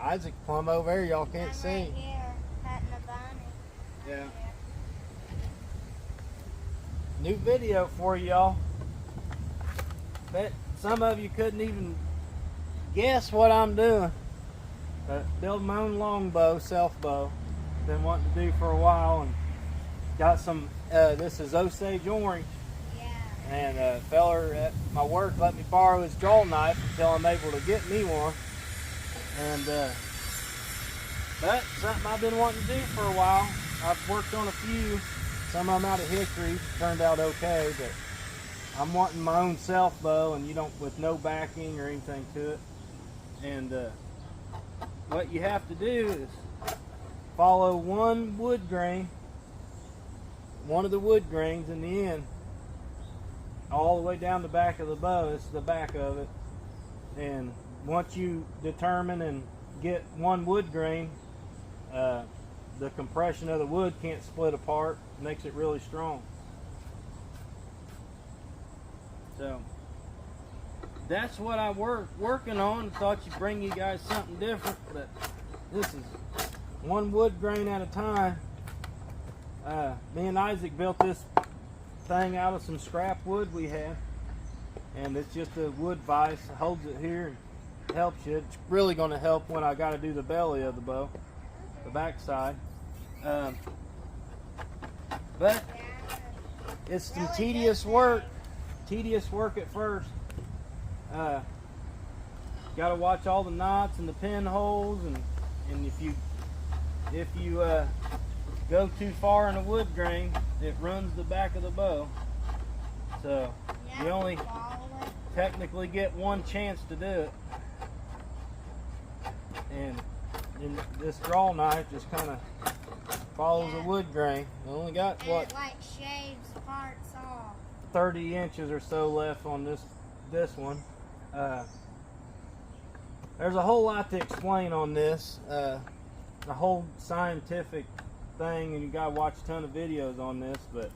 Isaac plumb over there, y'all can't I'm see. right here, patting the bunny. Yeah. New video for y'all. Bet some of you couldn't even guess what I'm doing. Building my own longbow, SELFBOW. Been wanting to do for a while, and got some. This is OSAGE orange. Yeah. And a feller at my work let me borrow his jaw knife until I'm able to get me one. And that's something I've been wanting to do for a while. I've worked on a few, some of them out of hickory, turned out okay, but I'm wanting my own SELFBOW, and you don't, with no backing or anything to it. And what you have to do is follow one wood grain, one of the wood grains in the end, all the way down the back of the bow. This is the back of it. And once you determine and get one wood grain, the compression of the wood can't split apart. It makes it really strong. So that's what I working on. Thought you'd bring you guys something different, but this is one wood grain at a time. Me and Isaac built this thing out of some scrap wood we had, and it's just a wood vise. It holds it here and helps you. It's really going to help when I got to do the belly of the bow, the back side. But it's some tedious work at first. Got to watch all the knots and the pinholes, and if you go too far in a wood grain, it runs the back of the bow. So you only technically get one chance to do it. And this draw knife just kind of follows a wood grain. I only got And what, it like shaves parts off. 30 inches or so left on this one. There's a whole lot to explain on this. The whole scientific thing, and you gotta watch a ton of videos on this, but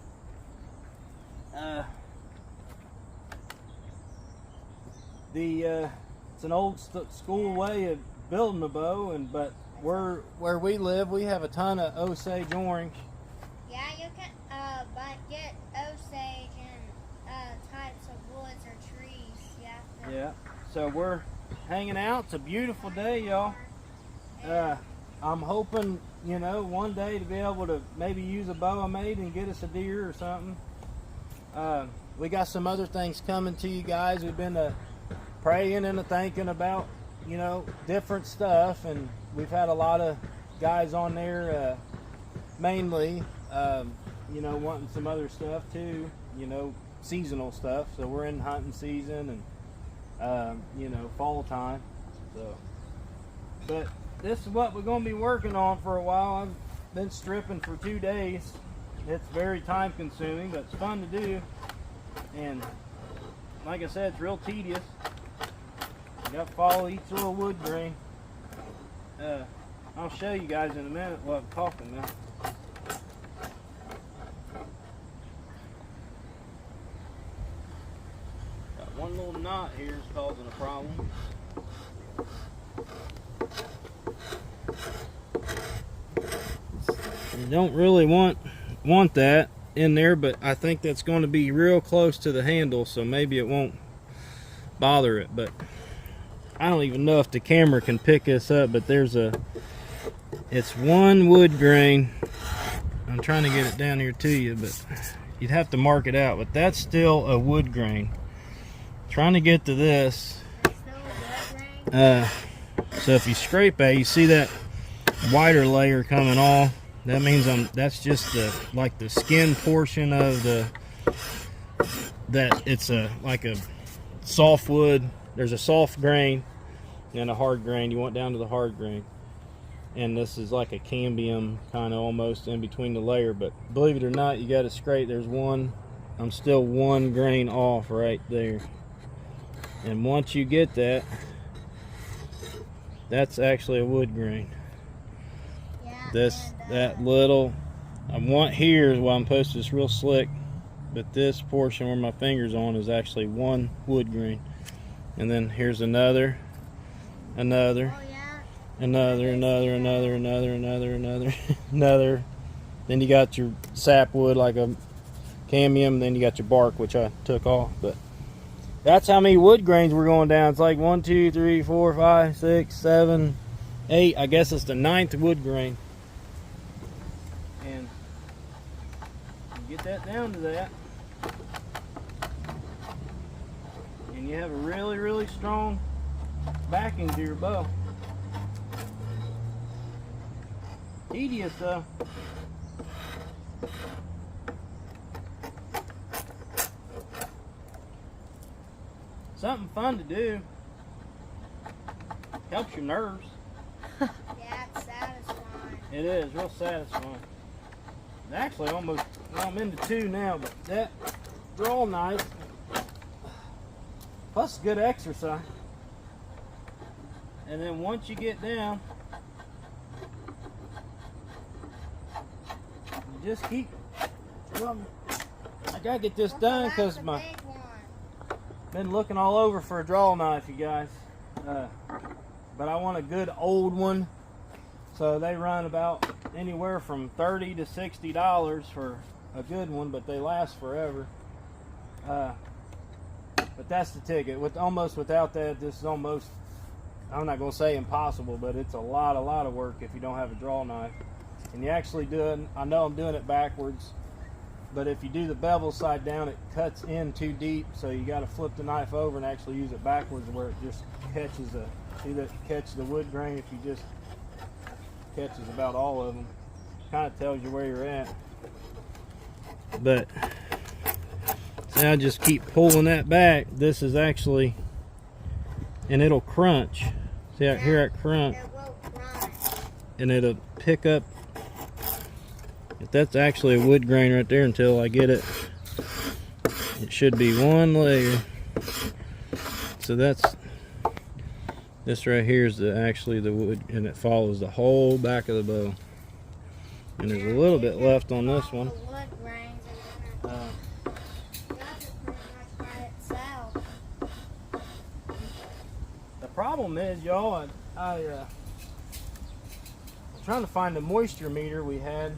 it's an old school way of building a bow, but where we live, we have a ton of Osage orange. Yeah, you can but get Osage and types of woods or trees. Yeah, so we're hanging out. It's a beautiful day, y'all. I'm hoping, one day to be able to maybe use a bow I made and get us a deer or something. We got some other things coming to you guys. We've been praying and thinking about, different stuff, and we've had a lot of guys on there, mainly, wanting some other stuff too, seasonal stuff. So we're in hunting season and, fall time. So, but this is what we're going to be working on for a while. I've been stripping for 2 days. It's very time consuming, but it's fun to do. And like I said, it's real tedious. You got to follow each little wood grain. I'll show you guys in a minute while I'm talking now. Got one little knot here is causing a problem. You don't really want that in there, but I think that's going to be real close to the handle, so maybe it won't bother it. But I don't even know if the camera can pick this up, but it's one wood grain. I'm trying to get it down here to you, but you'd have to mark it out, but that's still a wood grain. Trying to get to this. So if you scrape that, you see that wider layer coming off. That means that's just the skin portion of it's like a soft wood. There's a soft grain and a hard grain. You want down to the hard grain. And this is like a cambium kind of almost in between the layer, but believe it or not, you got to scrape. There's one, I'm still one grain off right there. And once you get that, that's actually a wood grain. That little, I want here is why I'm posting this real slick, but this portion where my finger's on is actually one wood grain. And then here's another. Oh, yeah. another. Then you got your sapwood like a cambium. Then you got your bark, which I took off. But that's how many wood grains we're going down. It's like 1, 2, 3, 4, 5, 6, 7, 8. I guess it's the 9th wood grain. And you get that down to that, and you have a really, really strong backing to your bow. Tedious though. Something fun to do. Helps your nerves. Yeah, it's satisfying. It is real satisfying. Actually, almost. Well, I'm into 2 now, but that draw knife plus good exercise. And then once you get down, you just keep. Well, I gotta get this done because been looking all over for a draw knife, you guys. But I want a good old one. So they run about anywhere from $30 to $60 for a good one, but they last forever. But that's the ticket. Without that, this is almost, I'm not gonna say impossible, but it's a lot of work if you don't have a draw knife. And you actually do it, I know I'm doing it backwards, but if you do the bevel side down, it cuts in too deep, so you got to flip the knife over and actually use it backwards where it just catches catch the wood grain. If you just catches about all of them, kind of tells you where you're at. But see, I just keep pulling that back. This is actually, and it'll crunch. See out here it crunch, and it'll pick up. That's actually a wood grain right there until I get it. It should be one layer. So this right here is actually the wood, and it follows the whole back of the bow. And there's a little bit left on this one. The problem is, y'all, I'm trying to find the moisture meter we had.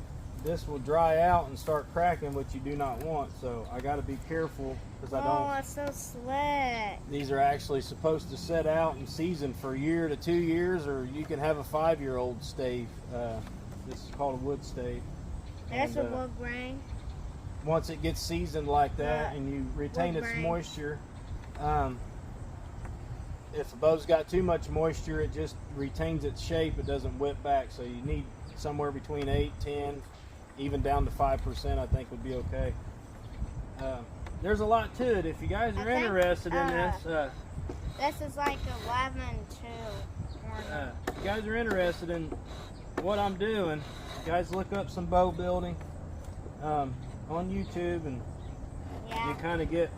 This will dry out and start cracking, which you do not want. So I got to be careful because I don't. Oh, it's so slick. These are actually supposed to set out and season for 1 year to 2 years, or you can have a 5-year-old stave. This is called a wood stave. That's a wood grain. Once it gets seasoned like that and you retain its moisture, if the bow's got too much moisture, it just retains its shape. It doesn't whip back. So you need somewhere between 8, 10, even down to 5%, I think would be okay. There's a lot to it. If you guys are interested in this, this is like 11 too. If you guys are interested in what I'm doing, you guys look up some bow building on YouTube, and you kind of get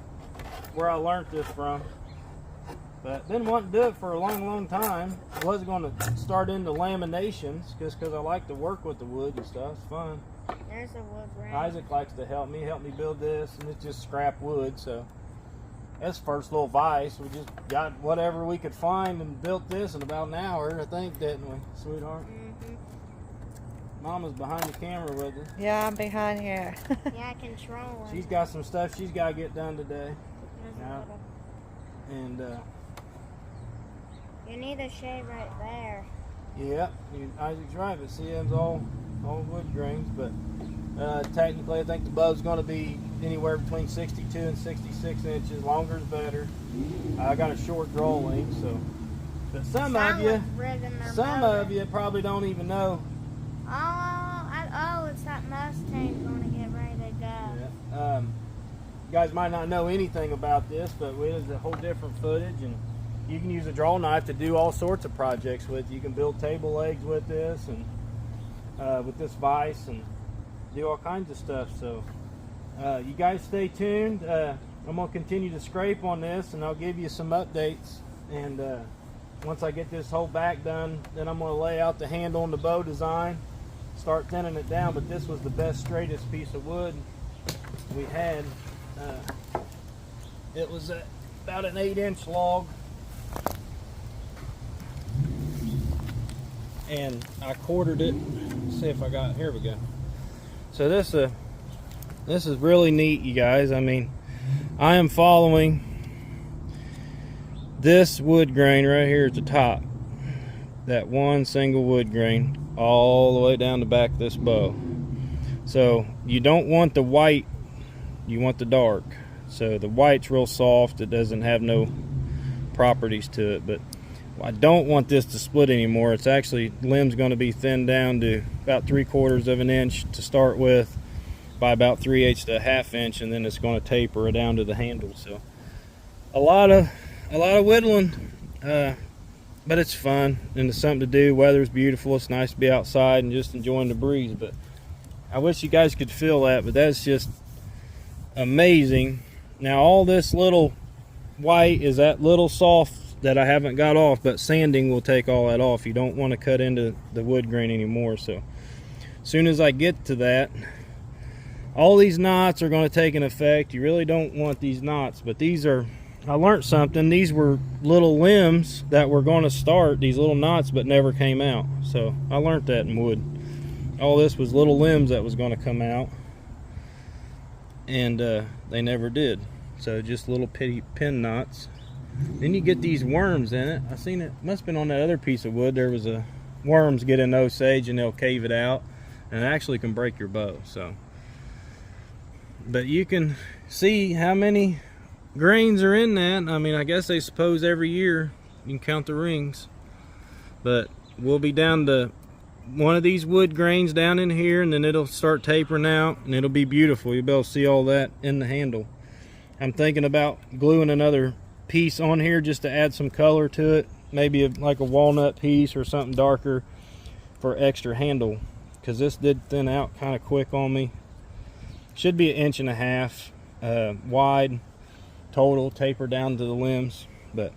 where I learned this from. But been wanting to do it for a long time. I wasn't going to start into laminations just because I like to work with the wood and stuff. It's fun. There's a wood grain. Isaac likes to help me build this, and it's just scrap wood. So that's the first little vise. We just got whatever we could find and built this in about an hour, I think, didn't we, sweetheart? Mm-hmm. Mama's behind the camera with us. Yeah, I'm behind here. Yeah, I control it. She's got some stuff she's got to get done today. And you need a shade right there. yeah, Isaac's right. But see, it's all wood grains. But technically, I think the bow's going to be anywhere between 62 and 66 inches. Longer is better. I got a short draw length, so. But some of you probably don't even know. Oh, it's that Mustang going to get ready to go. Yeah. You guys might not know anything about this, but it's a whole different footage, and you can use a draw knife to do all sorts of projects with. You can build table legs with this, and with this vise, and do all kinds of stuff. So you guys stay tuned. I'm going to continue to scrape on this, and I'll give you some updates. And once I get this whole back done, then I'm going to lay out the handle and the bow design, start thinning it down. But this was the best, straightest piece of wood we had. It was about an 8-inch log. and I quartered it. Let's see if I got, here we go. So this is really neat, you guys. I mean, I am following this wood grain right here at the top, that one single wood grain, all the way down the back of this bow. So you don't want the white, you want the dark. So the white's real soft, it doesn't have no properties to it, but I don't want this to split anymore. It's actually, limb's going to be thinned down to about 3/4 of an inch to start with, by about 3/8 to a ½ inch, and then it's going to taper down to the handle. So a lot of whittling, but it's fun and it's something to do. Weather's beautiful, it's nice to be outside and just enjoying the breeze. But I wish you guys could feel that, but that's just amazing. Now all this little white is that little soft that I haven't got off, but sanding will take all that off. You don't want to cut into the wood grain anymore. So as soon as I get to that, all these knots are going to take an effect. You really don't want these knots, but these are, I learned something. These were little limbs that were going to start these little knots but never came out. So I learned that in wood. All this was little limbs that was going to come out, and they never did. So just little bitty pin knots. Then you get these worms in it. I seen it, must have been on that other piece of wood. There was a worms get in OSAGE and they'll cave it out, and it actually can break your bow. So, but you can see how many grains are in that. I mean, I guess they suppose every year you can count the rings, but we'll be down to one of these wood grains down in here, and then it'll start tapering out and it'll be beautiful. You'll be able to see all that in the handle. I'm thinking about gluing another piece on here just to add some color to it, maybe like a walnut piece or something darker for extra handle, because this did thin out kind of quick on me. Should be 1.5 inches wide total, taper down to the limbs, but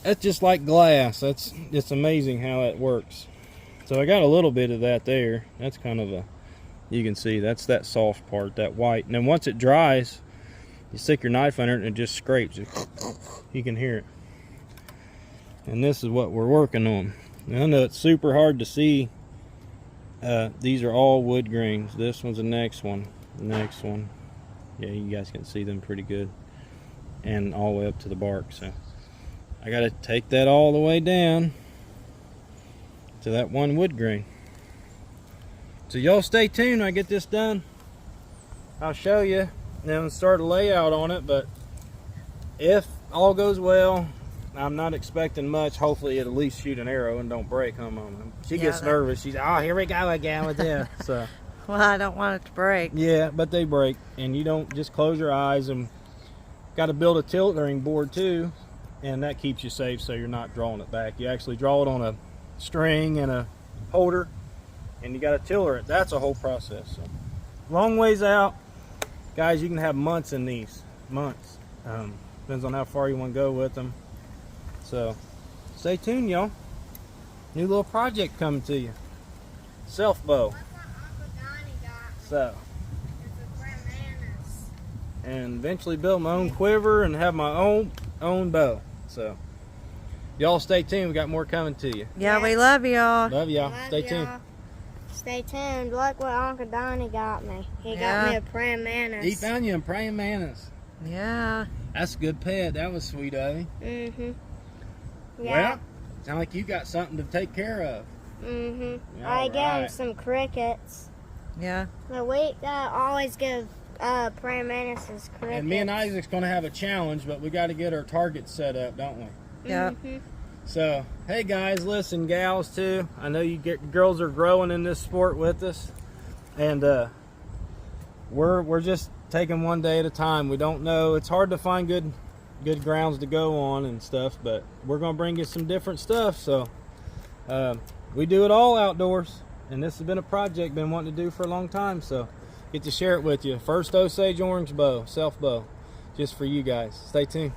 that's just like glass. It's amazing how that works. So I got a little bit of that there. That's kind of a, you can see that's that soft part, that white, and then once it dries, you stick your knife under it and it just scrapes. You can hear it. And this is what we're working on. Now, I know it's super hard to see. These are all wood grains. This one's the next one. The next one. Yeah, you guys can see them pretty good. And all the way up to the bark. So I got to take that all the way down to that one wood grain. So y'all stay tuned when I get this done. I'll show you. Then start a layout on it, but if all goes well, I'm not expecting much. Hopefully it'll at least shoot an arrow and don't break, huh, Mama? She gets nervous. She's, oh, here we go again with this. So, well, I don't want it to break. Yeah, but they break, and you don't, just close your eyes. And got to build a tilting board too, and that keeps you safe so you're not drawing it back. You actually draw it on a string and a holder, and you got to tiller it. That's a whole process. So, long ways out. Guys, you can have months in these. Months. Depends on how far you want to go with them. So, stay tuned, y'all. New little project coming to you. SELFBOW. So. And eventually build my own quiver and have my own bow. So, y'all stay tuned. We got more coming to you. Yeah, we love y'all. Love y'all. Stay tuned. Stay tuned. Look what Uncle Donnie got me. He got me a praying mantis. He found you a praying mantis. Yeah. That's a good pet. That was sweet of him. Mm-hmm. Yeah. Well, sound like you got something to take care of. Mm-hmm. I gave him some crickets. Yeah. But we always give praying mantises crickets. And me and Isaac's going to have a challenge, but we got to get our targets set up, don't we? Yeah. Mm-hmm. So, hey guys, listen, gals too. I know you girls are growing in this sport with us, and we're just taking one day at a time. We don't know. It's hard to find good grounds to go on and stuff, but we're gonna bring you some different stuff. So, we do it all outdoors, and this has been a project been wanting to do for a long time. So, get to share it with you. First Osage orange bow, SELFBOW, just for you guys. Stay tuned.